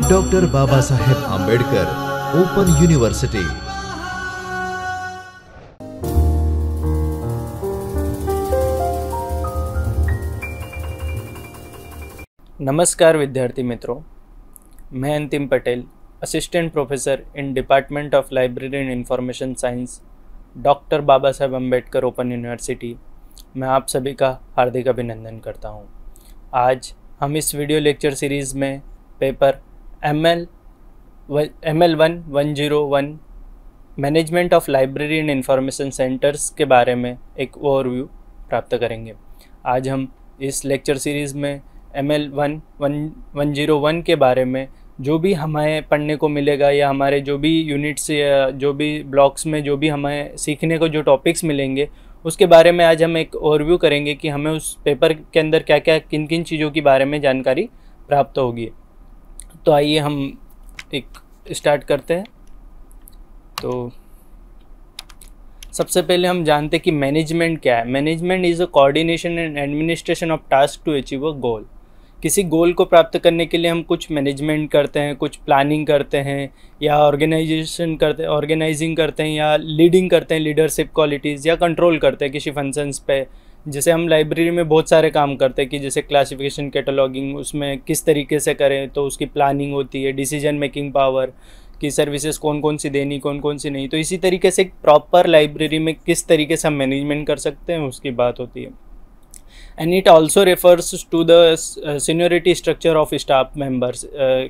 Doctor Baba Saheb Ambedkar open university. नमस्कार विद्यार्थी मित्रों, मैं Antim Patel, assistant professor in department of library and information science, doctor Baba Saheb Ambedkar open university. मैं आप सभी का हार्दिक अभिनंदन करता हूं। आज हम इस वीडियो लेक्चर सीरीज़ में paper ML1 101 management of library and information centres के बारे में एक ओवरव्यू प्राप्त करेंगे। आज हम इस लेक्चर सीरीज़ में ML1 101 के बारे में जो भी हमें पढ़ने को मिलेगा या हमारे जो भी यूनिट्स या जो भी ब्लॉक्स में जो भी हमें सीखने को जो टॉपिक्स मिलेंगे उसके बारे में आज हम एक ओवरव्यू करेंगे कि हमें उस पेपर के अंदर क्या क्या किन किन चीज़ों के बारे में जानकारी प्राप्त होगी। तो आइए हम एक स्टार्ट करते हैं। तो सबसे पहले हम जानते हैं कि मैनेजमेंट क्या है। Management is a coordination and administration of task to achieve a goal. किसी गोल को प्राप्त करने के लिए हम कुछ मैनेजमेंट करते हैं, कुछ प्लानिंग करते हैं या ऑर्गेनाइजिंग करते हैं या लीडिंग करते हैं, लीडरशिप क्वालिटीज़, या कंट्रोल करते हैं किसी फंक्शंस पे। जैसे हम लाइब्रेरी में बहुत सारे काम करते हैं कि जैसे क्लासिफिकेशन, कैटलॉगिंग, उसमें किस तरीके से करें तो उसकी प्लानिंग होती है, डिसीजन मेकिंग पावर की सर्विसेज कौन कौन सी देनी, कौन कौन सी नहीं। तो इसी तरीके से एक प्रॉपर लाइब्रेरी में किस तरीके से हम मैनेजमेंट कर सकते हैं उसकी बात होती है। And it also refers to the seniority structure of staff members.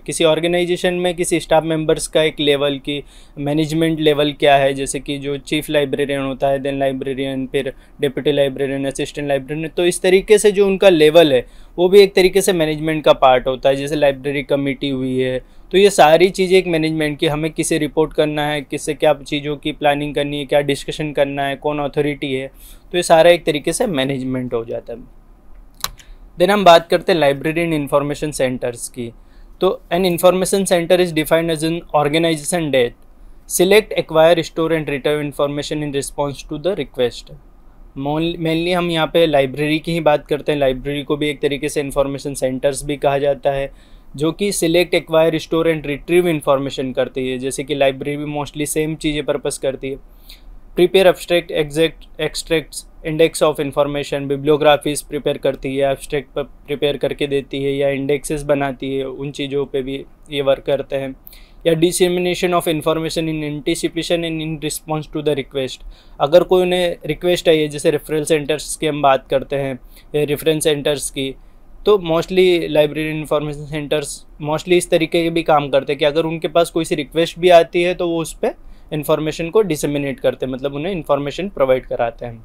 किसी ऑर्गेनाइजेशन में किसी स्टाफ मेंबर्स का एक लेवल की मैनेजमेंट लेवल क्या है, जैसे कि जो चीफ लाइब्रेरियन होता है, देन लाइब्रेरियन, फिर डिप्टी लाइब्रेरियन, असिस्टेंट लाइब्रेरियन। तो इस तरीके से जो उनका लेवल है वो भी एक तरीके से मैनेजमेंट का पार्ट होता है। जैसे लाइब्रेरी कमेटी हुई है, तो ये सारी चीज़ें एक मैनेजमेंट की, हमें किसे रिपोर्ट करना है, किससे क्या चीज़ों की प्लानिंग करनी है, क्या डिस्कशन करना है, कौन अथॉरिटी है, तो ये सारा एक तरीके से मैनेजमेंट हो जाता है। देन हम बात करते हैं लाइब्रेरी एंड इंफॉर्मेशन सेंटर्स की। तो an information center is defined as an organization that select, acquire, store and retrieve information in response to the request. Mainly हम यहाँ पे लाइब्रेरी की ही बात करते हैं। लाइब्रेरी को भी एक तरीके से इंफॉर्मेशन सेंटर्स भी कहा जाता है, जो कि select, acquire, store and retrieve information करती है। जैसे कि लाइब्रेरी भी मोस्टली सेम चीज़ें पर्पस करती है। Prepare abstract, extracts, index of information, bibliographies prepare करती है, एब्स्ट्रैक्ट प्रिपेयर करके देती है या इंडेक्सेस बनाती है, उन चीज़ों पे भी ये वर्क करते हैं। या dissemination of information in anticipation and in response to the request. अगर कोई उन्हें रिक्वेस्ट आई है, जैसे रेफरल सेंटर्स की हम बात करते हैं या रेफरेंस सेंटर्स की, तो mostly library information centres mostly इस तरीके के भी काम करते हैं कि अगर उनके पास कोई सी रिक्वेस्ट भी आती है तो वो उस पर इंफॉर्मेशन को डिसेमिनेट करते हैं, मतलब उन्हें इंफॉर्मेशन प्रोवाइड कराते हैं।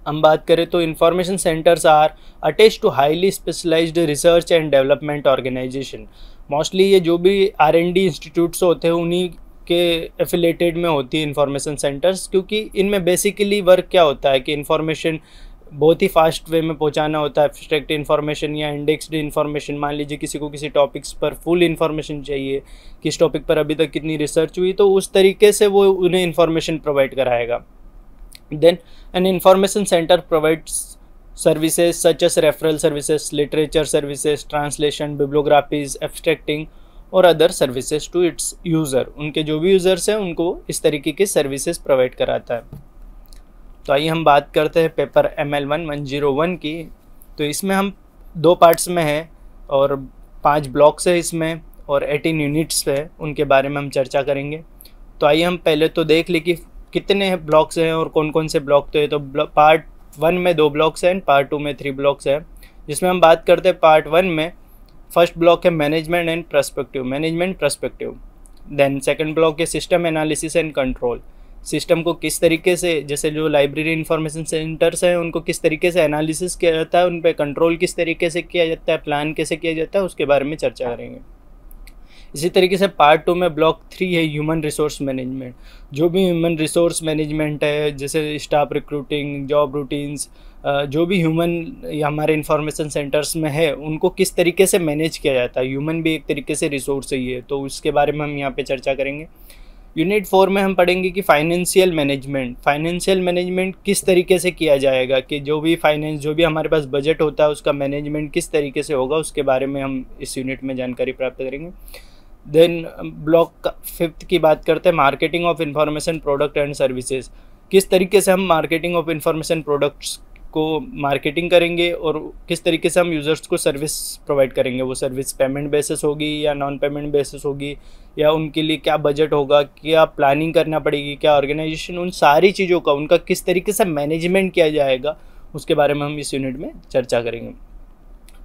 हम बात करें तो information centers are attached to highly specialized research and development organization. Mostly ये जो भी R&D इंस्टीट्यूट्स होते हैं उन्हीं के एफिलेटेड में होती है इंफॉर्मेशन सेंटर्स, क्योंकि इनमें बेसिकली वर्क क्या होता है कि इंफॉर्मेशन बहुत ही फास्ट वे में पहुंचाना होता है। एब्स्ट्रैक्ट इन्फॉर्मेशन या इंडेक्स्ड इन्फॉर्मेशन, मान लीजिए किसी को किसी टॉपिक्स पर फुल इन्फॉर्मेशन चाहिए, किस टॉपिक पर अभी तक कितनी रिसर्च हुई, तो उस तरीके से वो उन्हें इन्फॉर्मेशन प्रोवाइड कराएगा। Then an information centre provides services such as referral services, literature services, translation, bibliographies, abstracting और other services to its user. उनके जो भी यूज़र्स हैं उनको इस तरीके की सर्विसेज प्रोवाइड कराता है। तो आइए हम बात करते हैं पेपर ML1 101 की। तो इसमें हम 2 पार्ट्स में हैं और 5 ब्लॉक्स है इसमें और 18 यूनिट्स है, उनके बारे में हम चर्चा करेंगे। तो आइए हम पहले तो देख लें कि कितने ब्लॉक्स हैं और कौन कौन से ब्लॉक तो है। तो पार्ट 1 में 2 ब्लॉक्स हैं, पार्ट 2 में 3 ब्लॉक्स हैं। जिसमें हम बात करते हैं पार्ट 1 में, फर्स्ट ब्लॉक है management and perspective, management perspective. Then second block है system analysis and control. System को किस तरीके से, जैसे जो लाइब्रेरी इंफॉर्मेशन सेंटर्स हैं उनको किस तरीके से एनालिसिस किया जाता है, उन पर कंट्रोल किस तरीके से किया जाता है, प्लान कैसे किया जाता है, उसके बारे में चर्चा करेंगे। इसी तरीके से पार्ट 2 में ब्लॉक 3 है ह्यूमन रिसोर्स मैनेजमेंट। जो भी ह्यूमन रिसोर्स मैनेजमेंट है, जैसे स्टाफ रिक्रूटिंग, जॉब रूटीन्स, जो भी ह्यूमन हमारे इंफॉर्मेशन सेंटर्स में है उनको किस तरीके से मैनेज किया जाता है। ह्यूमन भी एक तरीके से रिसोर्स ही है, तो उसके बारे में हम यहाँ पे चर्चा करेंगे। यूनिट 4 में हम पढ़ेंगे कि फाइनेंशियल मैनेजमेंट किस तरीके से किया जाएगा, कि जो भी हमारे पास बजट होता है उसका मैनेजमेंट किस तरीके से होगा, उसके बारे में हम इस यूनिट में जानकारी प्राप्त करेंगे। देन ब्लॉक 5 की बात करते हैं, marketing of information product and services. किस तरीके से हम मार्केटिंग ऑफ इंफॉर्मेशन प्रोडक्ट्स को मार्केटिंग करेंगे और किस तरीके से हम यूज़र्स को सर्विस प्रोवाइड करेंगे। वो सर्विस पेमेंट बेसिस होगी या नॉन पेमेंट बेसिस होगी, या उनके लिए क्या बजट होगा, क्या प्लानिंग करना पड़ेगी, क्या ऑर्गेनाइजेशन, उन सारी चीज़ों का उनका किस तरीके से मैनेजमेंट किया जाएगा, उसके बारे में हम इस यूनिट में चर्चा करेंगे।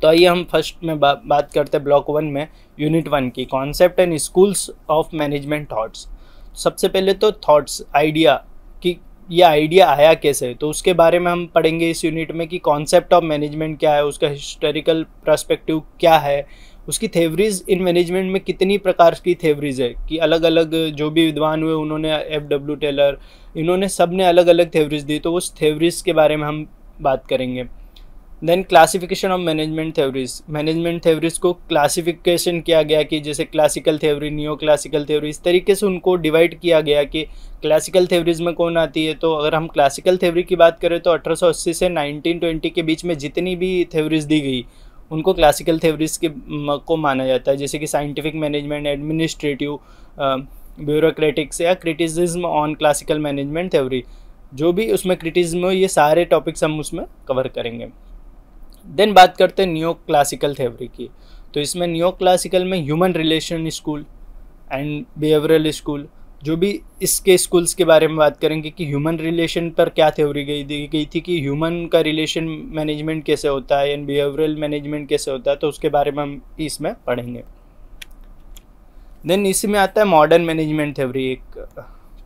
तो आइए हम फर्स्ट में बात करते हैं ब्लॉक 1 में यूनिट 1 की, concept and schools of management thoughts. सबसे पहले तो थॉट्स, आइडिया, कि ये आइडिया आया कैसे, तो उसके बारे में हम पढ़ेंगे इस यूनिट में कि कॉन्सेप्ट ऑफ मैनेजमेंट क्या है, उसका हिस्टोरिकल पर्सपेक्टिव क्या है, उसकी थेवरीज इन मैनेजमेंट में कितनी प्रकार की थेवरीज है, कि अलग अलग जो भी विद्वान हुए उन्होंने, FW टेलर, इन्होंने सब ने अलग अलग थेवरीज दी, तो उस थेवरीज के बारे में हम बात करेंगे। देन क्लासिफिकेशन ऑफ मैनेजमेंट थेवरीज को क्लासिफिकेशन किया गया कि जैसे क्लासिकल थेवरी, नियो क्लासिकल थेवरी, इस तरीके से उनको डिवाइड किया गया कि क्लासिकल थेवरीज में कौन आती है। तो अगर हम क्लासिकल थेवरी की बात करें तो 1880 से 1920 के बीच में जितनी भी थेवरीज दी गई उनको क्लासिकल थेवरीज के को माना जाता है, जैसे कि साइंटिफिक मैनेजमेंट, एडमिनिस्ट्रेटिव, ब्यूरोक्रेटिक्स या criticism on classical management theory, जो भी उसमें क्रिटिसिज्म हो, ये सारे टॉपिक्स हम उसमें कवर करेंगे। देन बात करते हैं नियो क्लासिकल थ्योरी की। तो इसमें नियो क्लासिकल में human relation school and behavioural school, जो भी इसके स्कूल्स के बारे में बात करेंगे कि ह्यूमन रिलेशन पर क्या थ्योरी दी गई थी, कि ह्यूमन का रिलेशन मैनेजमेंट कैसे होता है एंड बिहेवियरल मैनेजमेंट कैसे होता है, तो उसके बारे में हम इसमें पढ़ेंगे। देन इसमें आता है मॉडर्न मैनेजमेंट थ्योरी, एक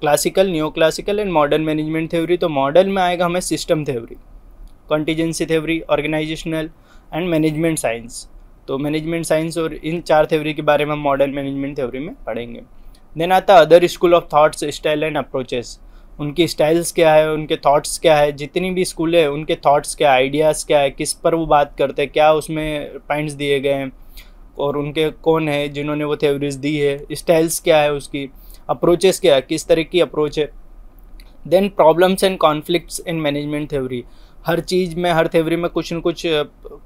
classical, neo classical and modern management theory. तो मॉडर्न में आएगा हमें system theory, contingency theory, organizational and management science. तो मैनेजमेंट साइंस और इन 4 थ्योरी के बारे में हम मॉडर्न मैनेजमेंट थ्योरी में पढ़ेंगे। देन आता है other school of thoughts, style and approaches. उनकी स्टाइल्स क्या है, उनके थॉट्स क्या है, जितनी भी स्कूल है उनके थॉट्स क्या है, आइडियाज़ क्या है, किस पर वो बात करते हैं, क्या उसमें पॉइंट्स दिए गए हैं और उनके कौन है जिन्होंने वो थ्योरीज दी है, स्टाइल्स क्या है उसकी, अप्रोचेस क्या है, किस तरह की अप्रोच है। Then problems and conflicts in management theory. हर चीज़ में, हर थ्योरी में कुछ न कुछ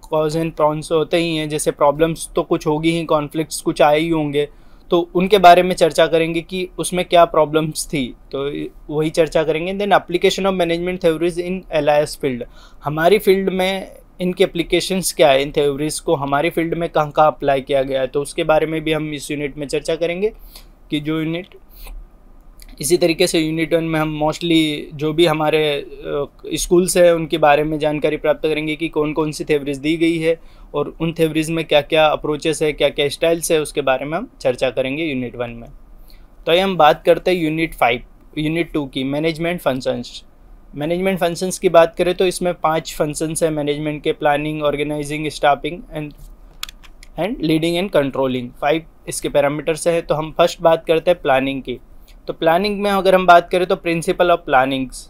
कॉज एंड प्रॉन्स होते ही हैं, जैसे प्रॉब्लम्स तो कुछ होगी ही, कॉन्फ्लिक्ट्स कुछ आए ही होंगे, तो उनके बारे में चर्चा करेंगे कि उसमें क्या प्रॉब्लम्स थी, तो वही चर्चा करेंगे। Then application of management theories in LIS field, हमारी फील्ड में इनके एप्लीकेशंस क्या है, इन थ्योरीज को हमारी फील्ड में कहाँ कहाँ अप्लाई किया गया है, तो उसके बारे में भी हम इस यूनिट में चर्चा करेंगे। कि जो यूनिट, इसी तरीके से यूनिट 1 में हम मोस्टली जो भी हमारे स्कूल्स हैं उनके बारे में जानकारी प्राप्त करेंगे कि कौन कौन सी थ्योरीज दी गई है और उन थ्योरीज में क्या क्या अप्रोचेस है, क्या क्या स्टाइल्स है, उसके बारे में हम चर्चा करेंगे यूनिट 1 में। तो ये हम बात करते हैं यूनिट 2 की, मैनेजमेंट फंक्शंस। मैनेजमेंट फंक्शंस की बात करें तो इसमें 5 फंक्शंस हैं मैनेजमेंट के, planning, organizing, staffing and leading and controlling. 5 इसके पैरामीटर्स हैं। तो हम फर्स्ट बात करते हैं प्लानिंग की। तो प्लानिंग में अगर हम बात करें तो प्रिंसिपल ऑफ प्लानिंग्स,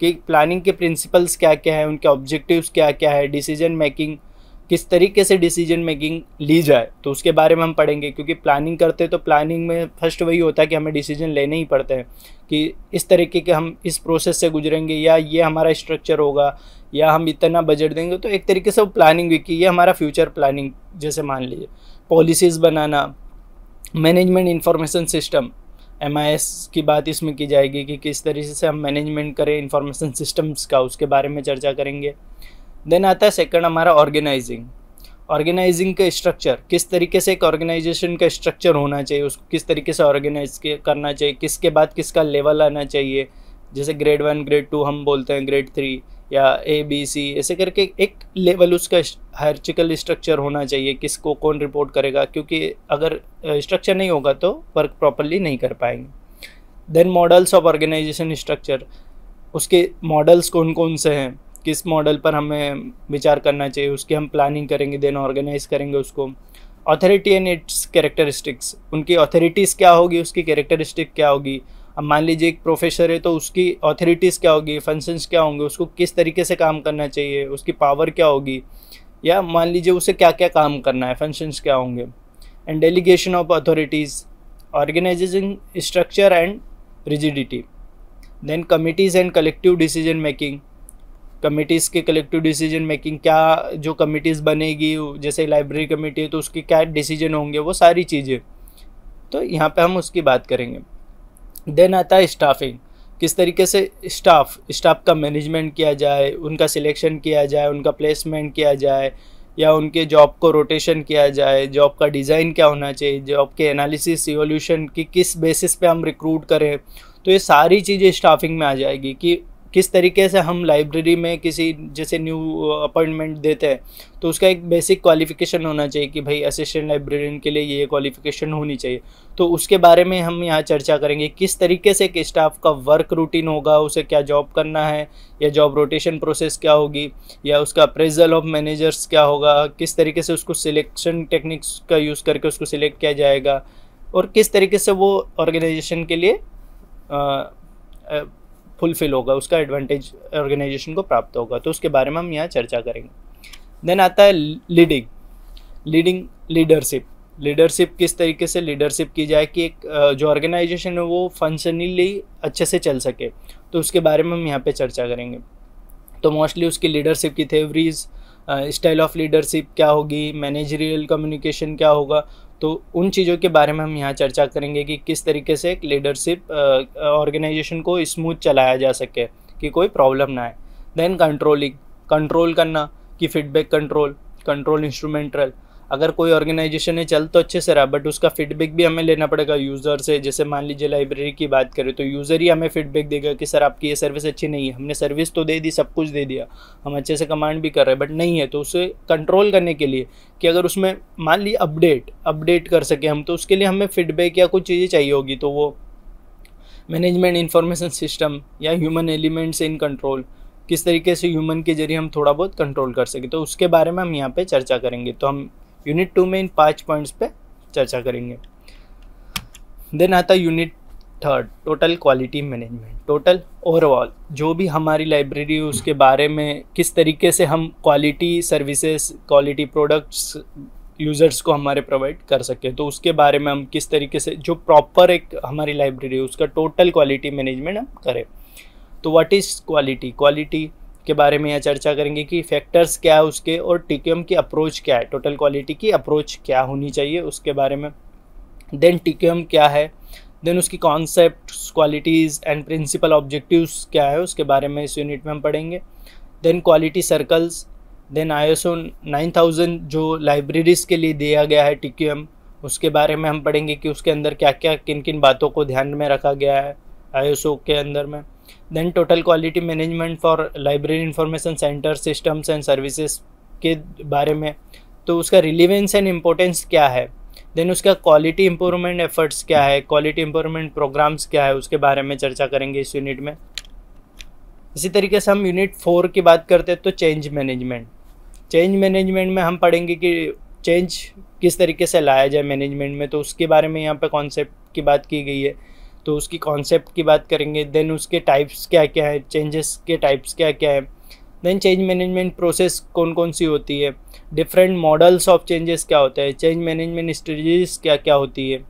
कि प्लानिंग के प्रिंसिपल्स क्या क्या है, उनके ऑब्जेक्टिव्स क्या क्या है, डिसीजन मेकिंग, किस तरीके से डिसीजन मेकिंग ली जाए, तो उसके बारे में हम पढ़ेंगे। क्योंकि प्लानिंग करते हैं तो प्लानिंग में फर्स्ट वही होता है कि हमें डिसीजन लेने ही पड़ते हैं कि इस तरीके के हम इस प्रोसेस से गुजरेंगे, या ये हमारा स्ट्रक्चर होगा, या हम इतना बजट देंगे। तो एक तरीके से वो प्लानिंग भी की, ये हमारा फ्यूचर प्लानिंग, जैसे मान लीजिए पॉलिसीज़ बनाना। मैनेजमेंट इंफॉर्मेशन सिस्टम, MIS की बात इसमें की जाएगी कि किस तरीके से हम मैनेजमेंट करें इंफॉर्मेशन सिस्टम्स का, उसके बारे में चर्चा करेंगे। देन आता है सेकंड हमारा ऑर्गेनाइजिंग का स्ट्रक्चर, किस तरीके से एक ऑर्गेनाइजेशन का स्ट्रक्चर होना चाहिए, उसको किस तरीके से ऑर्गेनाइज करना चाहिए, किसके बाद किसका लेवल आना चाहिए, जैसे ग्रेड 1, ग्रेड 2 हम बोलते हैं, ग्रेड 3 या ABC, ऐसे करके एक लेवल उसका हायरार्चिकल स्ट्रक्चर होना चाहिए, किसको कौन रिपोर्ट करेगा, क्योंकि अगर स्ट्रक्चर नहीं होगा तो वर्क प्रॉपरली नहीं कर पाएंगे। Then models of organization structure, उसके मॉडल्स कौन कौन से हैं, किस मॉडल पर हमें विचार करना चाहिए, उसकी हम प्लानिंग करेंगे, देन ऑर्गेनाइज करेंगे उसको। अथॉरिटी एंड इट्स कैरेक्टरिस्टिक्स, उनकी अथॉरिटीज़ क्या होगी, उसकी कैरेक्टरिस्टिक क्या होगी। अब मान लीजिए एक प्रोफेसर है तो उसकी अथॉरिटीज़ क्या होगी, फंक्शंस क्या होंगे, उसको किस तरीके से काम करना चाहिए, उसकी पावर क्या होगी, या मान लीजिए उसे क्या क्या काम करना है, फंक्शंस क्या होंगे। And delegation of authorities, organization structure and rigidity. Then committees and collective decision making, committees के कलेक्टिव डिसीजन मेकिंग, क्या जो कमिटीज़ बनेगी, जैसे लाइब्रेरी कमेटी है तो उसके क्या डिसीजन होंगे, वो सारी चीज़ें, तो यहाँ पे हम उसकी बात करेंगे। देन आता है स्टाफिंग, किस तरीके से स्टाफ का मैनेजमेंट किया जाए, उनका सिलेक्शन किया जाए, उनका प्लेसमेंट किया जाए, या उनके जॉब को रोटेशन किया जाए, जॉब का डिज़ाइन क्या होना चाहिए, जॉब के एनालिसिस इवोल्यूशन की किस बेसिस पे हम रिक्रूट करें। तो ये सारी चीज़ें स्टाफिंग में आ जाएगी कि किस तरीके से हम लाइब्रेरी में किसी जैसे न्यू अपॉइंटमेंट देते हैं तो उसका एक बेसिक क्वालिफ़िकेशन होना चाहिए कि भाई असिस्टेंट लाइब्रेरियन के लिए ये क्वालिफ़िकेशन होनी चाहिए। तो उसके बारे में हम यहाँ चर्चा करेंगे, किस तरीके से कि स्टाफ का वर्क रूटीन होगा, उसे क्या जॉब करना है, या जॉब रोटेशन प्रोसेस क्या होगी, या उसका अप्रेजल ऑफ मैनेजर्स क्या होगा, किस तरीके से उसको सिलेक्शन टेक्निक्स का यूज़ करके उसको सिलेक्ट किया जाएगा, और किस तरीके से वो ऑर्गेनाइजेशन के लिए फुलफिल होगा, उसका एडवांटेज ऑर्गेनाइजेशन को प्राप्त होगा। तो उसके बारे में हम यहाँ चर्चा करेंगे। देन आता है लीडरशिप, किस तरीके से लीडरशिप की जाए कि एक जो ऑर्गेनाइजेशन है वो फंक्शनली अच्छे से चल सके, तो उसके बारे में हम यहाँ पे चर्चा करेंगे। तो मोस्टली उसकी लीडरशिप की थ्योरीज, स्टाइल ऑफ लीडरशिप क्या होगी, मैनेजरियल कम्युनिकेशन क्या होगा, तो उन चीज़ों के बारे में हम यहाँ चर्चा करेंगे कि किस तरीके से एक लीडरशिप ऑर्गेनाइजेशन को स्मूथ चलाया जा सके कि कोई प्रॉब्लम ना आए। देन कंट्रोल करना कि फीडबैक कंट्रोल इंस्ट्रूमेंटल, अगर कोई ऑर्गेनाइजेशन है चल तो अच्छे से रहा बट उसका फीडबैक भी हमें लेना पड़ेगा यूज़र से। जैसे मान लीजिए लाइब्रेरी की बात करें तो यूज़र ही हमें फीडबैक देगा कि सर आपकी ये सर्विस अच्छी नहीं है, हमने सर्विस तो दे दी, सब कुछ दे दिया, हम अच्छे से कमांड भी कर रहे हैं बट नहीं है, तो उसे कंट्रोल करने के लिए कि अगर उसमें मान ली अपडेट कर सके हम, तो उसके लिए हमें फीडबैक या कुछ चीज़ें चाहिए होगी, तो वो मैनेजमेंट इंफॉर्मेशन सिस्टम या ह्यूमन एलिमेंट्स इन कंट्रोल, किस तरीके से ह्यूमन के जरिए हम थोड़ा बहुत कंट्रोल कर सके, तो उसके बारे में हम यहाँ पे चर्चा करेंगे। तो हम यूनिट 2 में इन 5 पॉइंट्स पे चर्चा करेंगे। देन आता है unit 3, total quality management. Total overall जो भी हमारी लाइब्रेरी है उसके बारे में किस तरीके से हम quality services, quality products users को हमारे प्रोवाइड कर सकें, तो उसके बारे में हम किस तरीके से जो प्रॉपर एक हमारी लाइब्रेरी है उसका टोटल क्वालिटी मैनेजमेंट हम करें। तो व्हाट इज़ क्वालिटी के बारे में यहाँ चर्चा करेंगे कि फैक्टर्स क्या है उसके, और टीकेएम की अप्रोच क्या है, टोटल क्वालिटी की अप्रोच क्या होनी चाहिए उसके बारे में। देन टीकेएम क्या है, देन उसकी concepts, qualities and principle objectives क्या है उसके बारे में इस यूनिट में हम पढ़ेंगे। Then quality circles, then ISO 9000 जो लाइब्रेरीज़ के लिए दिया गया है टीकेएम, उसके बारे में हम पढ़ेंगे कि उसके अंदर क्या क्या किन किन बातों को ध्यान में रखा गया है ISO के अंदर में। Then total quality management for library information center systems and services के बारे में, तो उसका रिलेवेंस एंड इम्पोर्टेंस क्या है। देन उसका क्वालिटी इंप्रूवमेंट एफर्ट्स क्या है, क्वालिटी इंप्रूवमेंट प्रोग्राम्स क्या है, उसके बारे में चर्चा करेंगे इस यूनिट में। इसी तरीके से हम यूनिट 4 की बात करते हैं तो चेंज मैनेजमेंट में हम पढ़ेंगे कि चेंज किस तरीके से लाया जाए मैनेजमेंट में, तो उसके बारे में यहाँ पे कॉन्सेप्ट की बात की गई है, तो उसकी कॉन्सेप्ट की बात करेंगे। देन उसके टाइप्स क्या क्या है, चेंजेस के टाइप्स क्या क्या है, देन चेंज मैनेजमेंट प्रोसेस कौन कौन सी होती है, डिफरेंट मॉडल्स ऑफ चेंजेस क्या होता है, चेंज मैनेजमेंट स्ट्रेटजीज क्या क्या होती है,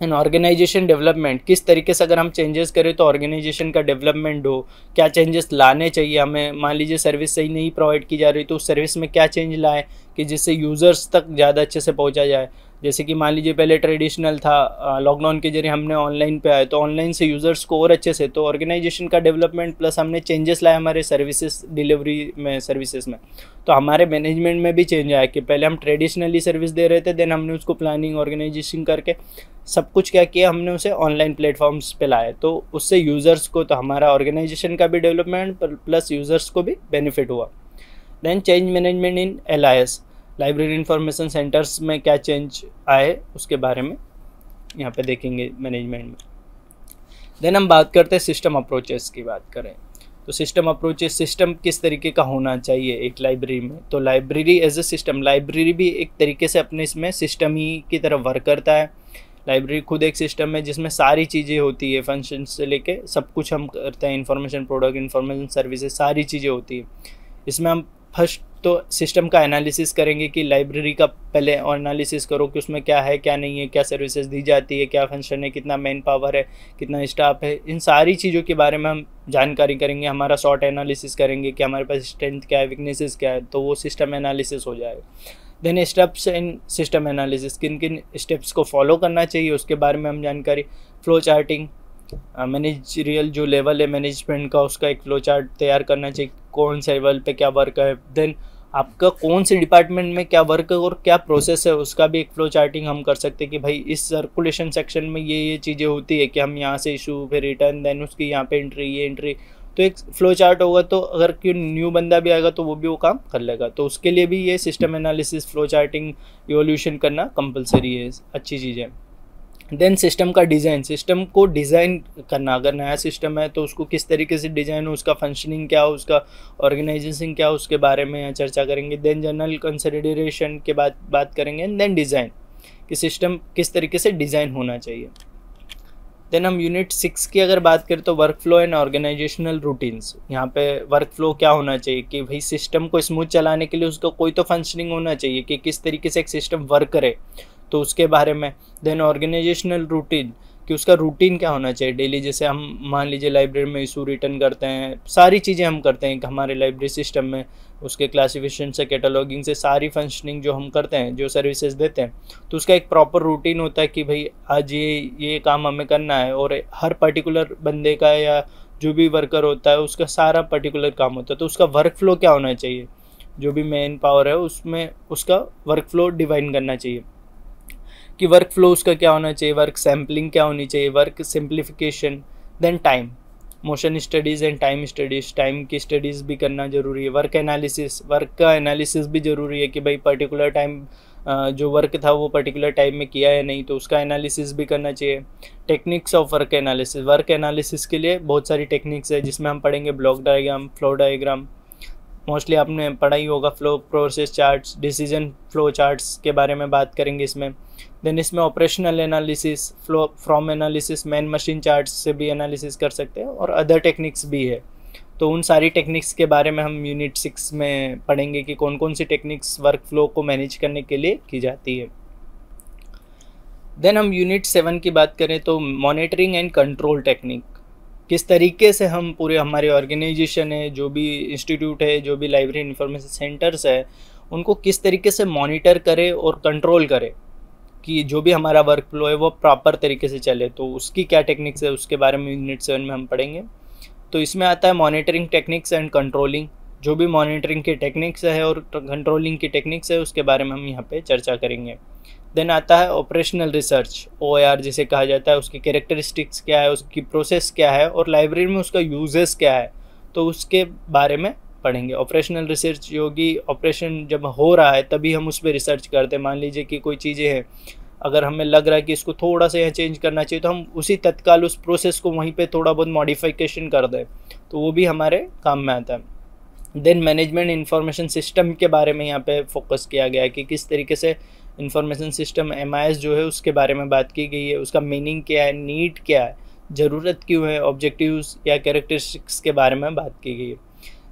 एंड ऑर्गेनाइजेशन डेवलपमेंट, किस तरीके से अगर हम चेंजेस करें तो ऑर्गेनाइजेशन का डेवलपमेंट हो, क्या चेंजेस लाने चाहिए हमें। मान लीजिए सर्विस सही नहीं प्रोवाइड की जा रही तो उस सर्विस में क्या चेंज लाए कि जिससे यूज़र्स तक ज़्यादा अच्छे से पहुंचा जाए। जैसे कि मान लीजिए पहले ट्रेडिशनल था, लॉकडाउन के जरिए हमने ऑनलाइन पे आए तो ऑनलाइन से यूज़र्स को और अच्छे से, तो ऑर्गेनाइजेशन का डेवलपमेंट प्लस हमने चेंजेस लाए हमारे सर्विसेज डिलीवरी में, सर्विसेज में। तो हमारे मैनेजमेंट में भी चेंज आया कि पहले हम ट्रेडिशनली सर्विस दे रहे थे, देन हमने उसको प्लानिंग ऑर्गेनाइजेशन करके सब कुछ क्या किया, हमने उसे ऑनलाइन प्लेटफॉर्म्स पे लाए, तो उससे यूज़र्स को, तो हमारा ऑर्गेनाइजेशन का भी डेवलपमेंट प्लस यूज़र्स को भी बेनिफिट हुआ। देन चेंज मैनेजमेंट इन LIS, लाइब्रेरी इंफॉर्मेशन सेंटर्स में क्या चेंज आए उसके बारे में यहाँ पे देखेंगे मैनेजमेंट में। देन हम बात करते हैं सिस्टम अप्रोचेस की बात करें तो सिस्टम अप्रोचेस, सिस्टम किस तरीके का होना चाहिए एक लाइब्रेरी में। तो library as a system, library भी एक तरीके से अपने इसमें सिस्टम ही की तरह वर्क करता है। लाइब्रेरी खुद एक सिस्टम है जिसमें सारी चीज़ें होती है, फंक्शन से लेके सब कुछ हम करते हैं, इंफॉर्मेशन प्रोडक्ट, इंफॉर्मेशन सर्विसेज, सारी चीज़ें होती है। इसमें हम फर्स्ट तो सिस्टम का एनालिसिस करेंगे कि लाइब्रेरी का पहले एनालिसिस करो कि उसमें क्या है क्या नहीं है, क्या सर्विसेज दी जाती है, क्या फंक्शन है, कितना मैन पावर है, कितना स्टाफ है, इन सारी चीज़ों के बारे में हम जानकारी करेंगे। हमारा शॉर्ट एनालिसिस करेंगे कि हमारे पास स्ट्रेंथ क्या है, वीकनेसेस क्या है, तो वो सिस्टम एनालिसिस हो जाएगा। Then steps in system analysis, किन किन स्टेप्स को फॉलो करना चाहिए उसके बारे में हम जानकारी। फ्लो चार्टिंग, मैनेजरियल जो लेवल है मैनेजमेंट का, उसका एक फ्लो चार्ट तैयार करना चाहिए, कौन से लेवल पे क्या वर्क है। देन आपका कौन से डिपार्टमेंट में क्या वर्क है और क्या प्रोसेस है, उसका भी एक फ्लो चार्टिंग हम कर सकते हैं कि भाई इस सर्कुलेशन सेक्शन में ये चीज़ें होती है कि हम यहाँ से इशू, फिर रिटर्न, देन उसकी यहाँ पे एंट्री, ये एंट्री। तो एक फ्लो चार्ट होगा तो अगर कोई न्यू बंदा भी आएगा तो वो भी वो काम कर लेगा। तो उसके लिए भी ये system analysis, flow charting, evolution करना कंपलसरी है, अच्छी चीज़ है। देन सिस्टम का डिज़ाइन, सिस्टम को डिज़ाइन करना, अगर नया सिस्टम है तो उसको किस तरीके से डिज़ाइन हो, उसका फंक्शनिंग क्या हो, उसका ऑर्गेनाइजेशन क्या हो, उसके बारे में यहाँ चर्चा करेंगे। देन जनरल कंसिडरेशन के बाद बात करेंगे। देन डिज़ाइन, कि सिस्टम किस तरीके से डिज़ाइन होना चाहिए। देन हम यूनिट 6 की अगर बात करें तो work flow and organisational routines. यहाँ पे वर्क फ्लो क्या होना चाहिए कि भाई सिस्टम को स्मूथ चलाने के लिए उसका कोई तो फंक्शनिंग होना चाहिए कि किस तरीके से एक सिस्टम वर्क करे, तो उसके बारे में। देन ऑर्गेनाइजेशनल रूटीन, कि उसका रूटीन क्या होना चाहिए डेली। जैसे हम मान लीजिए लाइब्रेरी में इशू रिटर्न करते हैं, सारी चीज़ें हम करते हैं कि हमारे लाइब्रेरी सिस्टम में, उसके क्लासिफिकेशन से कैटलॉगिंग से सारी फंक्शनिंग जो हम करते हैं, जो सर्विसेज देते हैं, तो उसका एक प्रॉपर रूटीन होता है कि भाई आज ये काम हमें करना है। और हर पर्टिकुलर बंदे का या जो भी वर्कर होता है उसका सारा पर्टिकुलर काम होता है, तो उसका वर्क फ्लो क्या होना चाहिए, जो भी मैन पावर है उसमें उसका वर्क फ्लो डिवाइन करना चाहिए कि वर्क फ्लो उसका क्या होना चाहिए, वर्क सैम्पलिंग क्या होनी चाहिए, work simplification. Then time, motion studies and time studies, time की स्टडीज़ भी करना ज़रूरी है। वर्क एनालिसिस, वर्क का एनालिसिस भी ज़रूरी है कि भाई पर्टिकुलर टाइम जो वर्क था वो पर्टिकुलर टाइम में किया है नहीं, तो उसका एनालिसिस भी करना चाहिए। Techniques of work analysis, work analysis के लिए बहुत सारी टेक्निक्स है जिसमें हम पढ़ेंगे block diagram, flow diagram, mostly आपने पढ़ा ही होगा, flow process charts, decision flow charts के बारे में बात करेंगे इसमें। देन इसमें operational analysis, flow from analysis, man machine charts से भी एनालिसिस कर सकते हैं और अदर टेक्निक्स भी है। तो उन सारी टेक्निक्स के बारे में हम यूनिट 6 में पढ़ेंगे कि कौन कौन सी टेक्निक्स वर्क फ्लो को मैनेज करने के लिए की जाती है। देन हम यूनिट 7 की बात करें तो मॉनिटरिंग एंड कंट्रोल टेक्निक, किस तरीके से हम पूरे हमारे ऑर्गेनाइजेशन है, जो भी इंस्टीट्यूट है, जो भी लाइब्रेरी इंफॉर्मेशन सेंटर्स है, उनको किस तरीके से मॉनिटर करें और कंट्रोल करें कि जो भी हमारा वर्क फ्लो है वो प्रॉपर तरीके से चले। तो उसकी क्या टेक्निक्स है उसके बारे में यूनिट 7 में हम पढ़ेंगे। तो इसमें आता है मॉनिटरिंग टेक्निक्स एंड कंट्रोलिंग, जो भी मॉनिटरिंग की टेक्निक्स है और कंट्रोलिंग की टेक्निक्स है उसके बारे में हम यहाँ पे चर्चा करेंगे। देन आता है ऑपरेशनल रिसर्च, OIR जिसे कहा जाता है, उसकी कैरेक्टरिस्टिक्स क्या है, उसकी प्रोसेस क्या है और लाइब्रेरी में उसका यूजेस क्या है, तो उसके बारे में पढ़ेंगे। ऑपरेशनल रिसर्च योगी, ऑपरेशन जब हो रहा है तभी हम उस पर रिसर्च करते हैं। मान लीजिए कि कोई चीज़ें हैं, अगर हमें लग रहा है कि इसको थोड़ा सा यहाँ चेंज करना चाहिए तो हम उसी तत्काल उस प्रोसेस को वहीं पे थोड़ा बहुत मॉडिफिकेशन कर दें, तो वो भी हमारे काम में आता है। देन मैनेजमेंट इंफॉर्मेशन सिस्टम के बारे में यहाँ पे फोकस किया गया है कि किस तरीके से इंफॉर्मेशन सिस्टम MIS जो है उसके बारे में बात की गई है, उसका मीनिंग क्या है, नीड क्या है, ज़रूरत क्यों है, ऑब्जेक्टिव्स या कैरेक्टरिस्टिक्स के बारे में बात की गई है।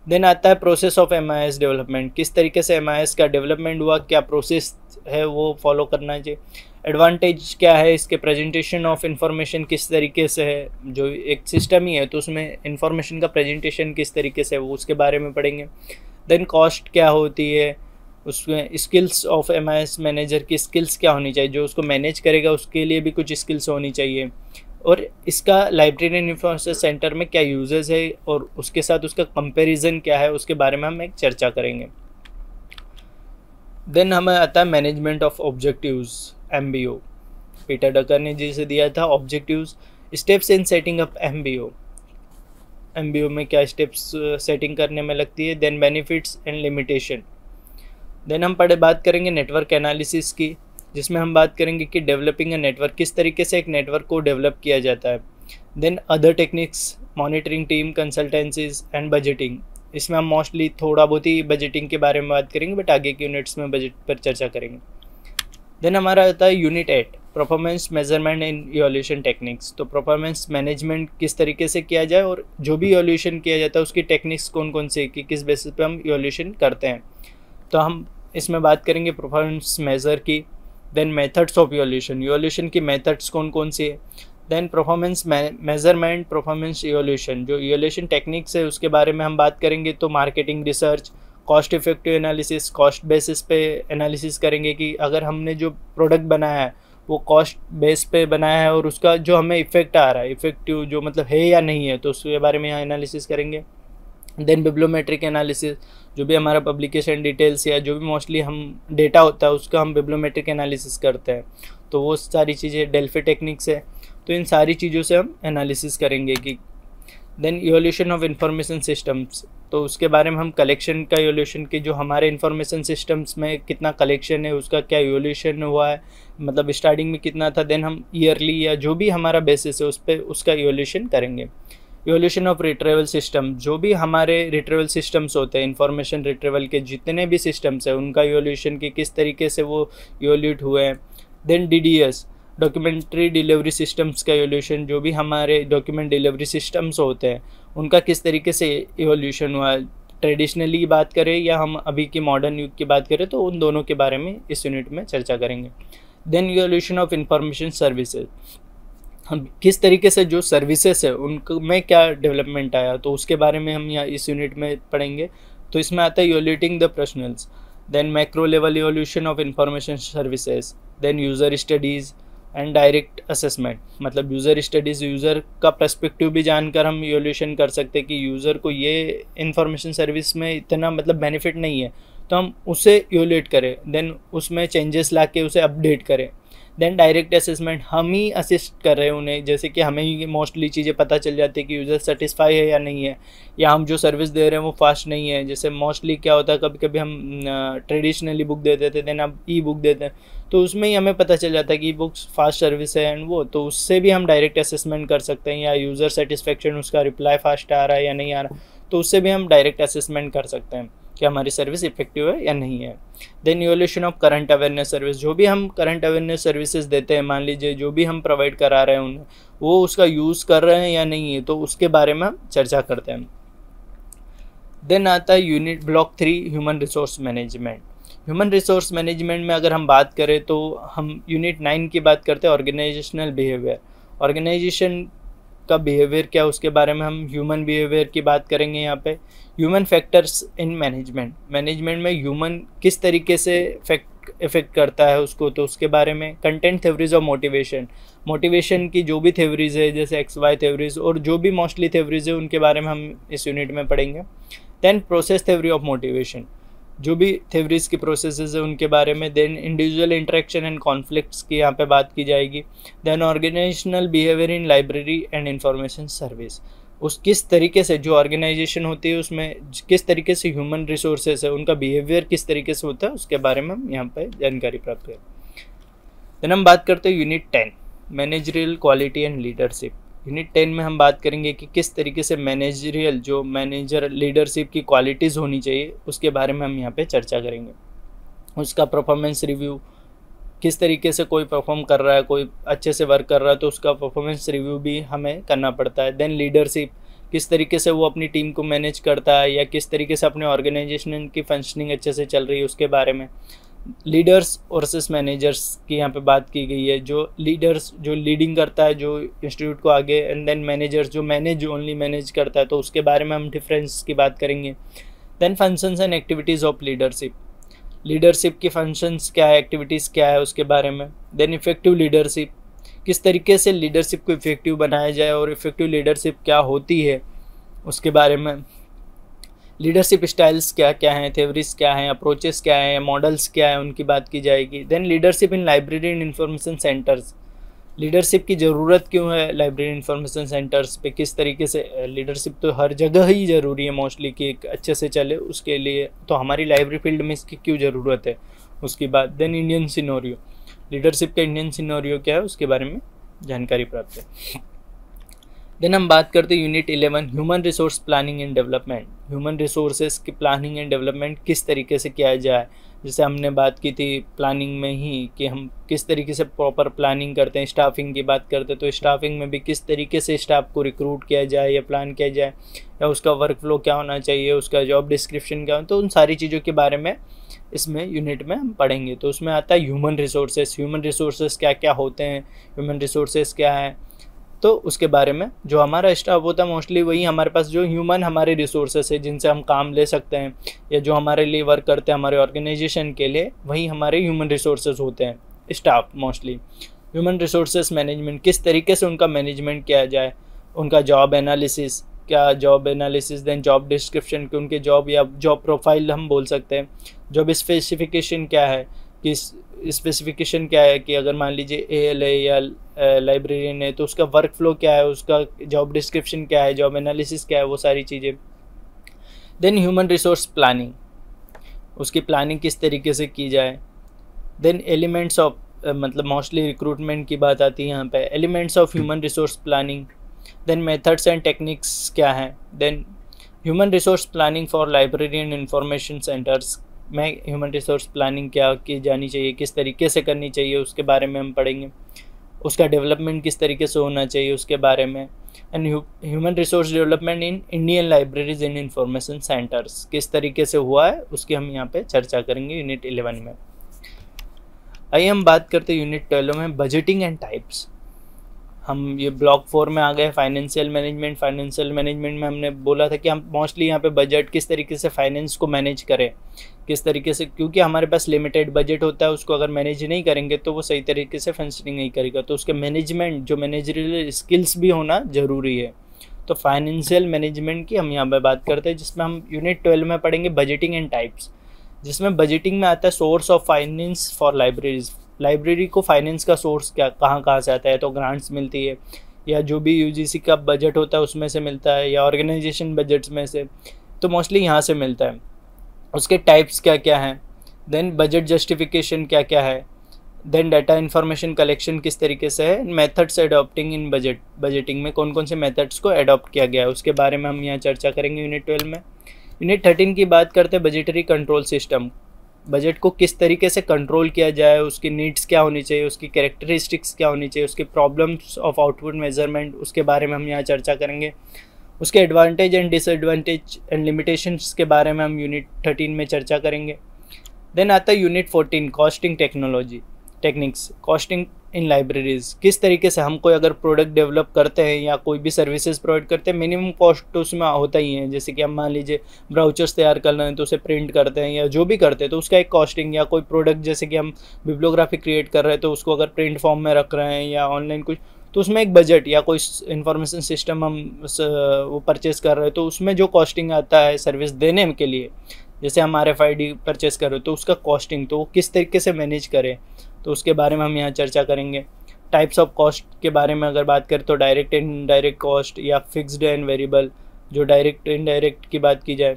देन आता है प्रोसेस ऑफ MIS डेवलपमेंट, किस तरीके से MIS का डेवलपमेंट हुआ, क्या प्रोसेस है वो फॉलो करना चाहिए। एडवांटेज क्या है इसके, प्रेजेंटेशन ऑफ इंफॉर्मेशन किस तरीके से है, जो एक सिस्टम ही है तो उसमें इंफॉर्मेशन का प्रेजेंटेशन किस तरीके से है वो उसके बारे में पढ़ेंगे। देन कॉस्ट क्या होती है, उसमें स्किल्स ऑफ MIS मैनेजर की स्किल्स क्या होनी चाहिए, जो उसको मैनेज करेगा उसके लिए भी कुछ स्किल्स होनी चाहिए। और इसका लाइब्रेरी इंफॉर्मेशन सेंटर में क्या यूजेस है और उसके साथ उसका कंपैरिजन क्या है उसके बारे में हम एक चर्चा करेंगे। देन हमें आता है management of objectives, MBO, Peter Drucker ने जिसे दिया था objectives, steps in setting up MBO में क्या स्टेप्स सेटिंग करने में लगती है। Then benefits and limitation. Then हम बात करेंगे नेटवर्क एनालिसिस की, जिसमें हम बात करेंगे कि डेवलपिंग अ नेटवर्क, किस तरीके से एक नेटवर्क को डेवलप किया जाता है। Then other techniques, monitoring team, consultancies and budgeting, इसमें हम मोस्टली थोड़ा बहुत ही बजटिंग के बारे में बात करेंगे बट आगे के यूनिट्स में बजट पर चर्चा करेंगे। देन हमारा आता है unit 8, performance measurement in evolution techniques. तो परफॉर्मेंस मैनेजमेंट किस तरीके से किया जाए और जो भी इवोल्यूशन किया जाता है उसकी टेक्निक्स कौन कौन से, कि किस बेसिस पे हम इवोल्यूशन करते हैं। तो हम इसमें बात करेंगे परफॉर्मेंस मेज़र की। Then methods of evolution, evolution की मेथड्स कौन कौन सी है। Then performance measurement, performance evolution, जो इवोल्यूशन टेक्निक्स है उसके बारे में हम बात करेंगे। तो marketing research, cost effective analysis, cost basis पे एनालिसिस करेंगे कि अगर हमने जो प्रोडक्ट बनाया है वो कॉस्ट बेस पे बनाया है और उसका जो हमें इफेक्ट आ रहा है, इफेक्टिव जो मतलब है या नहीं है, तो उसके बारे में यहाँ एनालिसिस करेंगे। देन बिब्लोमेट्रिक एनालिसिस, जो भी हमारा पब्लिकेशन डिटेल्स या जो भी मोस्टली हम डेटा होता है उसका हम बिब्लोमेट्रिक एनालिसिस करते हैं, तो वो सारी चीज़ें डेल्फी टेक्निक्स है। तो इन सारी चीज़ों से हम एनालिसिस करेंगे कि then evolution of information systems, तो उसके बारे में हम कलेक्शन का इवोल्यूशन की, जो हमारे इंफॉर्मेशन सिस्टम्स में कितना कलेक्शन है उसका क्या इवोल्यूशन हुआ है, मतलब स्टार्टिंग में कितना था। देन हम ईयरली या जो भी हमारा बेसिस है उस पर उसका इवोल्यूशन करेंगे। इवोल्यूशन ऑफ रिट्रीवल सिस्टम, जो भी हमारे रिट्रीवल सिस्टम्स होते हैं, इंफॉर्मेशन रिट्रीवल के जितने भी सिस्टम्स हैं उनका इवोल्यूशन की किस तरीके से वो इवोल्यूट हुए हैं। Then DDS, documentary delivery systems का इवोल्यूशन, जो भी हमारे डॉक्यूमेंट डिलीवरी सिस्टम्स होते हैं उनका किस तरीके से इवोल्यूशन हुआ है। ट्रेडिशनली बात करें या हम अभी की मॉडर्न युग की बात करें तो उन दोनों के बारे में इस यूनिट में चर्चा करेंगे। Then evolution of information services, हम किस तरीके से जो सर्विसेज है उनमें क्या डेवलपमेंट आया, तो उसके बारे में हम यहाँ इस यूनिट में पढ़ेंगे। तो इसमें आता है evaluating the professionals, then macro level evolution of information services, then user studies and direct assessment, मतलब यूज़र स्टडीज़, यूज़र का पर्सपेक्टिव भी जानकर हम इवोल्यूशन कर सकते हैं कि यूज़र को ये इंफॉर्मेशन सर्विस में इतना मतलब बेनिफिट नहीं है तो हम उसे इवोल्यूट करें, देन उसमें चेंजेस ला के उसे अपडेट करें। देन डायरेक्ट असेसमेंट, हम ही असिस्ट कर रहे हैं उन्हें, जैसे कि हमें ही मोस्टली चीज़ें पता चल जाती है कि यूज़र सेटिस्फाई है या नहीं है, या हम जो सर्विस दे रहे हैं वो फास्ट नहीं है। जैसे मोस्टली क्या होता है, कभी कभी हम ट्रेडिशनली बुक देते थे, देन अब ई बुक देते हैं, तो उसमें ही हमें पता चल जाता है कि ई बुक्स फास्ट सर्विस है एंड वो, तो उससे भी हम डायरेक्ट असेसमेंट कर सकते हैं। या यूज़र सेटिस्फेक्शन, उसका रिप्लाई फास्ट आ रहा है या नहीं आ रहा, तो उससे भी हम डायरेक्ट असेसमेंट कर सकते हैं कि हमारी सर्विस इफेक्टिव है या नहीं है। Then evolution of current awareness service, जो भी हम करंट अवेयरनेस सर्विसेज देते हैं, मान लीजिए जो भी हम प्रोवाइड करा रहे हैं उन्हें, वो उसका यूज़ कर रहे हैं या नहीं है, तो उसके बारे में हम चर्चा करते हैं। देन आता है unit block 3, human resource management. Human resource management में अगर हम बात करें तो हम यूनिट 9 की बात करते हैं, ऑर्गेनाइजेशनल बिहेवियर। ऑर्गेनाइजेशन का बिहेवियर क्या, उसके बारे में हम ह्यूमन बिहेवियर की बात करेंगे। यहाँ पे human factors in management, management में ह्यूमन किस तरीके से इफेक्ट करता है उसको, तो उसके बारे में। Content theories of motivation, motivation की जो भी थ्योरीज है जैसे XY थ्योरीज और जो भी मोस्टली थ्योरीज है उनके बारे में हम इस यूनिट में पढ़ेंगे। Then process theory of motivation, जो भी थ्योरीज की प्रोसेसेस है उनके बारे में। Then individual interaction and conflicts की यहाँ पे बात की जाएगी। Then organisational behaviour in library and information service, उस किस तरीके से जो ऑर्गेनाइजेशन होती है उसमें किस तरीके से ह्यूमन रिसोर्सेज है उनका बिहेवियर किस तरीके से होता है उसके बारे में हम यहाँ पे जानकारी प्राप्त करें। देन हम बात करते हैं unit 10, managerial quality and leadership. Unit 10 में हम बात करेंगे कि किस तरीके से मैनेजरियल, जो मैनेजर लीडरशिप की क्वालिटीज़ होनी चाहिए उसके बारे में हम यहाँ पे चर्चा करेंगे। उसका परफॉर्मेंस रिव्यू, किस तरीके से कोई परफॉर्म कर रहा है, कोई अच्छे से वर्क कर रहा है तो उसका परफॉर्मेंस रिव्यू भी हमें करना पड़ता है। देन लीडरशिप, किस तरीके से वो अपनी टीम को मैनेज करता है या किस तरीके से अपने ऑर्गेनाइजेशन की फंक्शनिंग अच्छे से चल रही है उसके बारे में। लीडर्स वर्सेस मैनेजर्स की यहाँ पे बात की गई है, जो लीडर्स जो लीडिंग करता है जो इंस्टीट्यूट को आगे, एंड देन मैनेजर्स जो ओनली मैनेज करता है, तो उसके बारे में हम डिफरेंस की बात करेंगे। Then functions and activities of leadership, leadership की फंक्शंस क्या है, एक्टिविटीज़ क्या है उसके बारे में। देन इफेक्टिव लीडरशिप, किस तरीके से लीडरशिप को इफेक्टिव बनाया जाए और इफेक्टिव लीडरशिप क्या होती है उसके बारे में। लीडरशिप स्टाइल्स क्या क्या हैं, थ्योरीज क्या हैं, अप्रोचेस क्या हैं, मॉडल्स क्या हैं, उनकी बात की जाएगी। Then leadership in library and information centres, leadership की ज़रूरत क्यों है लाइब्रेरी इंफॉर्मेशन सेंटर्स पे, किस तरीके से लीडरशिप तो हर जगह ही ज़रूरी है मोस्टली कि एक अच्छे से चले उसके लिए, तो हमारी लाइब्रेरी फील्ड में इसकी क्यों ज़रूरत है उसकी बात। देन इंडियन सिनेरियो, लीडरशिप का इंडियन सिनेरियो क्या है उसके बारे में जानकारी प्राप्त है। देन हम बात करते हैं unit 11, human resource planning and development. Human resources की प्लानिंग एंड डेवलपमेंट किस तरीके से किया जाए, जैसे हमने बात की थी प्लानिंग में ही कि हम किस तरीके से प्रॉपर प्लानिंग करते हैं। स्टाफिंग की बात करते हैं तो स्टाफिंग में भी किस तरीके से स्टाफ को रिक्रूट किया जाए या प्लान किया जाए, या उसका वर्क फ्लो क्या होना चाहिए, उसका जॉब डिस्क्रिप्शन क्या हो, तो उन सारी चीज़ों के बारे में इसमें यूनिट में हम पढ़ेंगे। तो उसमें आता है ह्यूमन रिसोर्सेस। ह्यूमन रिसोर्सेस क्या क्या होते हैं, ह्यूमन रिसोर्सेस क्या है, तो उसके बारे में जो हमारा स्टाफ होता है मोस्टली वही हमारे पास जो ह्यूमन हमारे रिसोर्सेस है जिनसे हम काम ले सकते हैं या जो हमारे लिए वर्क करते हैं हमारे ऑर्गेनाइजेशन के लिए, वही हमारे ह्यूमन रिसोर्सेज होते हैं, staff mostly. Human resources management, किस तरीके से उनका मैनेजमेंट किया जाए, उनका जॉब एनालिसिस, क्या job analysis, then job description कि उनके जॉब या जॉब प्रोफाइल हम बोल सकते हैं, जॉब स्पेसिफिकेशन क्या है, कि स्पेसिफिकेशन क्या है कि अगर मान लीजिए AL है या लाइब्रेरियन है तो उसका वर्क फ्लो क्या है, उसका जॉब डिस्क्रिप्शन क्या है, जॉब एनालिसिस क्या है, वो सारी चीज़ें। देन ह्यूमन रिसोर्स प्लानिंग, उसकी प्लानिंग किस तरीके से की जाए। देन एलिमेंट्स ऑफ, मतलब मोस्टली रिक्रूटमेंट की बात आती है यहाँ पे, elements of human resource planning. Then methods and techniques क्या है। Then human resource planning for librarian information centres में ह्यूमन रिसोर्स प्लानिंग क्या की जानी चाहिए, किस तरीके से करनी चाहिए, उसके बारे में हम पढ़ेंगे। उसका डेवलपमेंट किस तरीके से होना चाहिए उसके बारे में। And human resource development in Indian libraries and information centres किस तरीके से हुआ है उसकी हम यहाँ पे चर्चा करेंगे यूनिट 11 में। आइए हम बात करते हैं यूनिट 12 में बजटिंग एंड टाइप्स। हम ये ब्लॉक 4 में आ गए, फाइनेंशियल मैनेजमेंट। फाइनेंशियल मैनेजमेंट में हमने बोला था कि हम मोस्टली यहाँ पे बजट किस तरीके से फाइनेंस को मैनेज करें, किस तरीके से, क्योंकि हमारे पास लिमिटेड बजट होता है, उसको अगर मैनेज नहीं करेंगे तो वो सही तरीके से फंक्शनिंग नहीं करेगा। तो उसके मैनेजमेंट, जो मैनेजरियल स्किल्स भी होना ज़रूरी है। तो फाइनेंशियल मैनेजमेंट की हम यहाँ पर बात करते हैं, जिसमें हम यूनिट 12 में पढ़ेंगे बजटिंग एंड टाइप्स, जिसमें बजटिंग में आता है source of finance for libraries. Library को फाइनेंस का सोर्स क्या कहाँ से आता है, तो ग्रांट्स मिलती है या जो भी UGC का बजट होता है उसमें से मिलता है या ऑर्गेनाइजेशन बजट्स में से, तो मोस्टली यहाँ से मिलता है। उसके टाइप्स क्या क्या हैं, देन बजट जस्टिफिकेशन क्या क्या है, देन डाटा इन्फॉर्मेशन कलेक्शन किस तरीके से है, मेथड्स एडॉप्टिंग इन बजटिंग में कौन कौन से मेथड्स को एडॉप्ट किया गया है उसके बारे में हम यहाँ चर्चा करेंगे यूनिट 12 में। यूनिट 13 की बात करते हैं बजटरी कंट्रोल सिस्टम। बजट को किस तरीके से कंट्रोल किया जाए, उसकी नीड्स क्या होनी चाहिए, उसकी कैरेक्टरिस्टिक्स क्या होनी चाहिए, उसके प्रॉब्लम्स ऑफ आउटपुट मेजरमेंट, उसके बारे में हम यहाँ चर्चा करेंगे। उसके advantage and disadvantage and limitations के बारे में हम यूनिट 13 में चर्चा करेंगे। देन आता है यूनिट 14 कॉस्टिंग टेक्निक्स, कॉस्टिंग इन लाइब्रेरीज। किस तरीके से हम कोई अगर प्रोडक्ट डेवलप करते हैं या कोई भी सर्विसेज प्रोवाइड करते हैं, मिनिमम कॉस्ट तो उसमें होता ही है। जैसे कि हम मान लीजिए ब्राउचर्स तैयार कर रहे हैं तो उसे प्रिंट करते हैं या जो भी करते हैं तो उसका एक कॉस्टिंग, या कोई प्रोडक्ट जैसे कि हम बिब्लियोग्राफी क्रिएट कर रहे हैं तो उसको अगर प्रिंट फॉर्म में रख रहे हैं या ऑनलाइन कुछ, तो उसमें एक बजट या कोई इन्फॉर्मेशन सिस्टम हम वो परचेस कर रहे हैं तो उसमें जो कॉस्टिंग आता है सर्विस देने के लिए, जैसे हम RFID परचेस कर रहे हो तो उसका कॉस्टिंग तो वो किस तरीके से मैनेज करें, तो उसके बारे में हम यहाँ चर्चा करेंगे। टाइप्स ऑफ कॉस्ट के बारे में अगर बात करें तो डायरेक्ट एंड इनडायरेक्ट कॉस्ट या फिक्स्ड एंड वेरिएबल, जो डायरेक्ट इनडायरेक्ट की बात की जाए।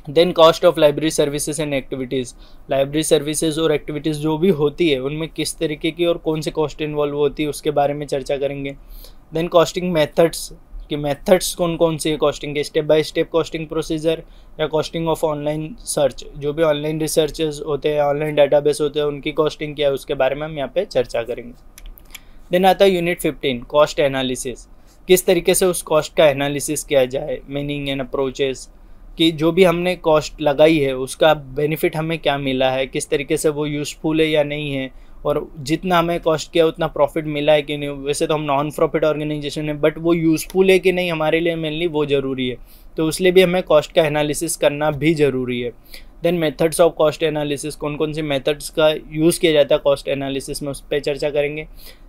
Then cost of library services and activities, library services और एक्टिविटीज़ जो भी होती है उनमें किस तरीके की और कौन से कॉस्ट इन्वॉल्व होती है उसके बारे में चर्चा करेंगे। देन कॉस्टिंग मेथड्स, कि मेथड्स कौन कौन सी है कॉस्टिंग के, step by step costing procedure या कॉस्टिंग ऑफ ऑनलाइन सर्च, जो भी ऑनलाइन रिसर्चेस होते हैं, ऑनलाइन डाटाबेस होते हैं, उनकी कॉस्टिंग क्या है उसके बारे में हम यहाँ पे चर्चा करेंगे। देन आता है यूनिट 15 कॉस्ट एनालिसिस, किस तरीके से उस कॉस्ट का एनालिसिस किया जाए, मीनिंग एंड अप्रोचेस, कि जो भी हमने कॉस्ट लगाई है उसका बेनिफिट हमें क्या मिला है, किस तरीके से वो यूज़फुल है या नहीं है, और जितना हमें कॉस्ट किया उतना प्रॉफिट मिला है कि नहीं। वैसे तो हम नॉन प्रॉफिट ऑर्गेनाइजेशन है बट वो यूज़फुल है कि नहीं हमारे लिए मेनली वो ज़रूरी है, तो उसलिए भी हमें कॉस्ट का एनालिसिस करना भी ज़रूरी है। Then methods of cost analysis, कौन कौन से मेथड्स का यूज़ किया जाता है कॉस्ट एनालिसिस में, उस पर चर्चा करेंगे।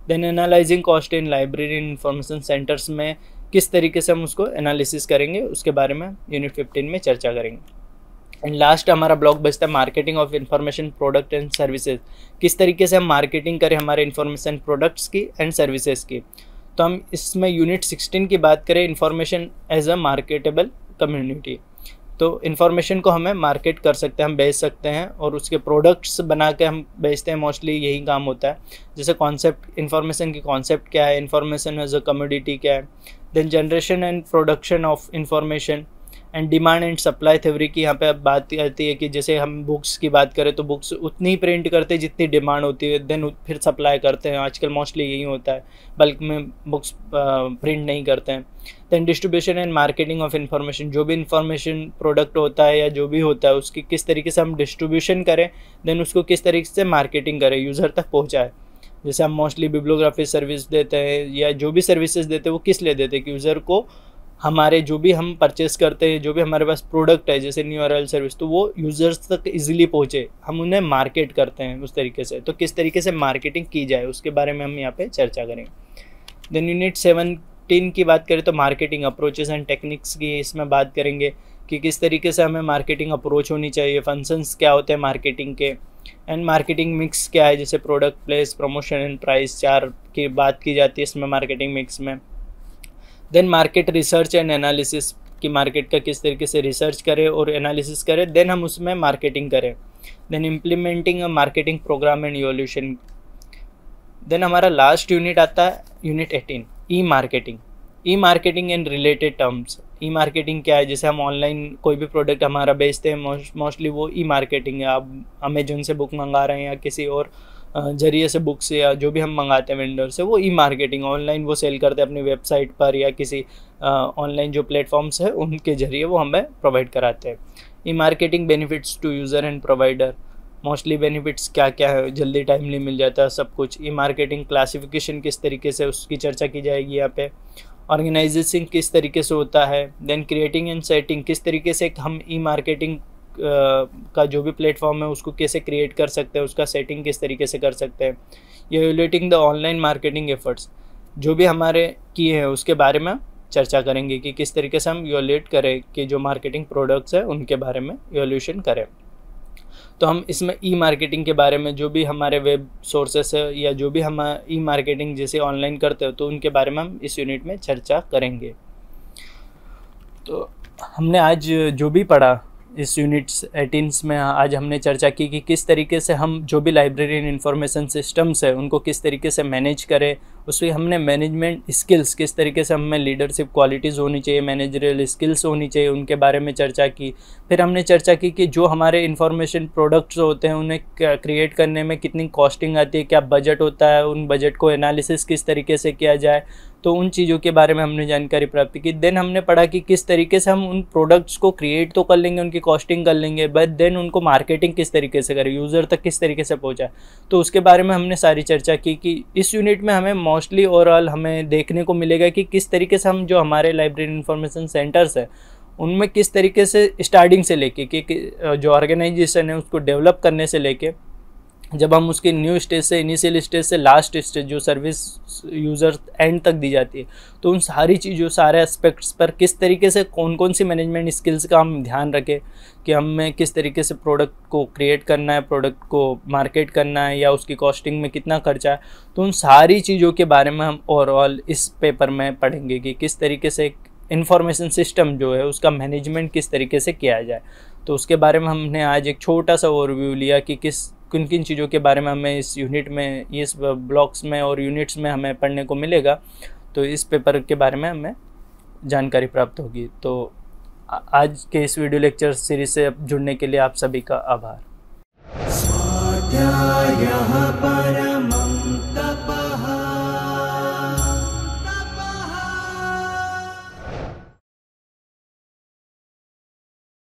Then analysing cost in library information centres में किस तरीके से हम उसको एनालिसिस करेंगे उसके बारे में यूनिट 15 में चर्चा करेंगे। एंड लास्ट हमारा ब्लॉक बचता है marketing of information product and services, किस तरीके से हम मार्केटिंग करें हमारे इंफॉर्मेशन प्रोडक्ट्स की एंड सर्विसेज की। तो हम इसमें यूनिट 16 की बात करें information as a marketable community, तो इन्फॉर्मेशन को हमें मार्केट कर सकते हैं, हम बेच सकते हैं और उसके प्रोडक्ट्स बना के हम बेचते हैं, मोस्टली यही काम होता है। जैसे कॉन्सेप्ट, इन्फॉर्मेशन की कॉन्सेप्ट क्या है, इन्फॉर्मेशन एज अ कमोडिटी क्या है, then generation and production of information and demand and supply theory की यहाँ पे अब बात आती है कि जैसे हम बुक्स की बात करें तो बुक्स उतनी ही प्रिंट करते हैं जितनी डिमांड होती है, देन फिर सप्लाई करते हैं। आजकल मोस्टली यही होता है, बल्क में बुक्स प्रिंट नहीं करते हैं। Then distribution and marketing of information, जो भी इंफॉर्मेशन प्रोडक्ट होता है या जो भी होता है उसकी किस तरीके से हम डिस्ट्रीब्यूशन करें, देन उसको किस तरीके से मार्केटिंग करें, यूज़र तक पहुँचाए। जैसे हम मोस्टली बिब्लियोग्राफी सर्विस देते हैं या जो भी सर्विसेज देते हैं वो किस लिए देते हैं कि यूज़र को हमारे जो भी हम परचेस करते हैं, जो भी हमारे पास प्रोडक्ट है जैसे न्यू अराइवल सर्विस, तो वो यूज़र्स तक इजीली पहुँचे, हम उन्हें मार्केट करते हैं उस तरीके से। तो किस तरीके से मार्केटिंग की जाए उसके बारे में हम यहाँ पे चर्चा करेंगे। देन यूनिट 17 की बात करें तो मार्केटिंग अप्रोचेस एंड टेक्निक्स की इसमें बात करेंगे कि किस तरीके से हमें मार्केटिंग अप्रोच होनी चाहिए, फंक्शंस क्या होते हैं मार्केटिंग के, एंड मार्केटिंग मिक्स क्या है, जैसे product, place, promotion and price, 4 की बात की जाती है इसमें मार्केटिंग मिक्स में। Then market research and analysis कि मार्केट का किस तरीके से रिसर्च करें और एनालिसिस करें, देन हम उसमें मार्केटिंग करें। Then implementing a marketing programme and evolution. Then हमारा लास्ट यूनिट आता है unit 18, e marketing. E marketing and related terms. E marketing क्या है, जैसे हम ऑनलाइन कोई भी प्रोडक्ट हमारा बेचते हैं, मोस्टली वो ई मार्केटिंग है। आप अमेजोन से बुक मंगा रहे हैं या किसी और जरिए से बुक से या जो भी हम मंगाते हैं वेंडर से, वो ई मार्केटिंग ऑनलाइन वो सेल करते हैं अपनी वेबसाइट पर या किसी ऑनलाइन जो प्लेटफॉर्म्स है उनके जरिए वो हमें प्रोवाइड कराते हैं। E marketing benefits to user and provider. Mostly benefits क्या क्या है, जल्दी टाइमली मिल जाता है सब कुछ। ई मार्केटिंग क्लासिफिकेशन किस तरीके से उसकी चर्चा की जाएगी यहाँ पे। ऑर्गेनाइजेशन किस तरीके से होता है। देन क्रिएटिंग एंड सेटिंग, किस तरीके से हम ई मार्केटिंग का जो भी प्लेटफॉर्म है उसको कैसे क्रिएट कर सकते हैं, उसका सेटिंग किस तरीके से कर सकते हैं। Evaluating the online marketing efforts, जो भी हमारे किए हैं उसके बारे में चर्चा करेंगे कि किस तरीके से हम इवैल्यूएट करें कि जो मार्केटिंग प्रोडक्ट्स है उनके बारे में इवैल्यूएशन करें। तो हम इसमें ई मार्केटिंग के बारे में जो भी हमारे वेब सोर्सेस है या जो भी हम ई मार्केटिंग जैसे ऑनलाइन करते हो तो उनके बारे में हम इस यूनिट में चर्चा करेंगे। तो हमने आज जो भी पढ़ा इस यूनिट्स 18 में, आज हमने चर्चा की कि किस तरीके से हम जो भी लाइब्रेरी एंड इंफॉर्मेशन सिस्टम्स है उनको किस तरीके से मैनेज करें। उसमें हमने मैनेजमेंट स्किल्स, किस तरीके से हमें लीडरशिप क्वालिटीज़ होनी चाहिए, मैनेजरियल स्किल्स होनी चाहिए, उनके बारे में चर्चा की। फिर हमने चर्चा की कि जो हमारे इंफॉर्मेशन प्रोडक्ट्स होते हैं उन्हें क्रिएट करने में कितनी कॉस्टिंग आती है, क्या बजट होता है, उन बजट को एनालिसिस किस तरीके से किया जाए, तो उन चीज़ों के बारे में हमने जानकारी प्राप्त की। देन हमने पढ़ा कि किस तरीके से हम उन प्रोडक्ट्स को क्रिएट तो कर लेंगे, उनकी कॉस्टिंग कर लेंगे, बट देन उनको मार्केटिंग किस तरीके से करें, यूज़र तक किस तरीके से पहुँचाए, तो उसके बारे में हमने सारी चर्चा की। कि इस यूनिट में हमें मोस्टली ओवरऑल हमें देखने को मिलेगा कि किस तरीके से हम जो हमारे लाइब्रेरी इंफॉर्मेशन सेंटर्स है उनमें किस तरीके से स्टार्टिंग से लेके कि जो ऑर्गेनाइजेशन है उसको डेवलप करने से लेके जब हम उसके न्यू स्टेज से, इनिशियल स्टेज से लास्ट स्टेज जो सर्विस यूज़र एंड तक दी जाती है, तो उन सारी चीज़ों, सारे एस्पेक्ट्स पर किस तरीके से कौन कौन सी मैनेजमेंट स्किल्स का हम ध्यान रखें कि हमें किस तरीके से प्रोडक्ट को क्रिएट करना है, प्रोडक्ट को मार्केट करना है या उसकी कॉस्टिंग में कितना खर्चा है, तो उन सारी चीज़ों के बारे में हम ओवरऑल इस पेपर में पढ़ेंगे कि किस तरीके से इंफॉर्मेशन सिस्टम जो है उसका मैनेजमेंट किस तरीके से किया जाए। तो उसके बारे में हमने आज एक छोटा सा ओवरव्यू लिया कि किन किन चीज़ों के बारे में हमें इस यूनिट में, इस ब्लॉक्स में और यूनिट्स में हमें पढ़ने को मिलेगा। तो इस पेपर के बारे में हमें जानकारी प्राप्त होगी। तो आज के इस वीडियो लेक्चर सीरीज से जुड़ने के लिए आप सभी का आभार।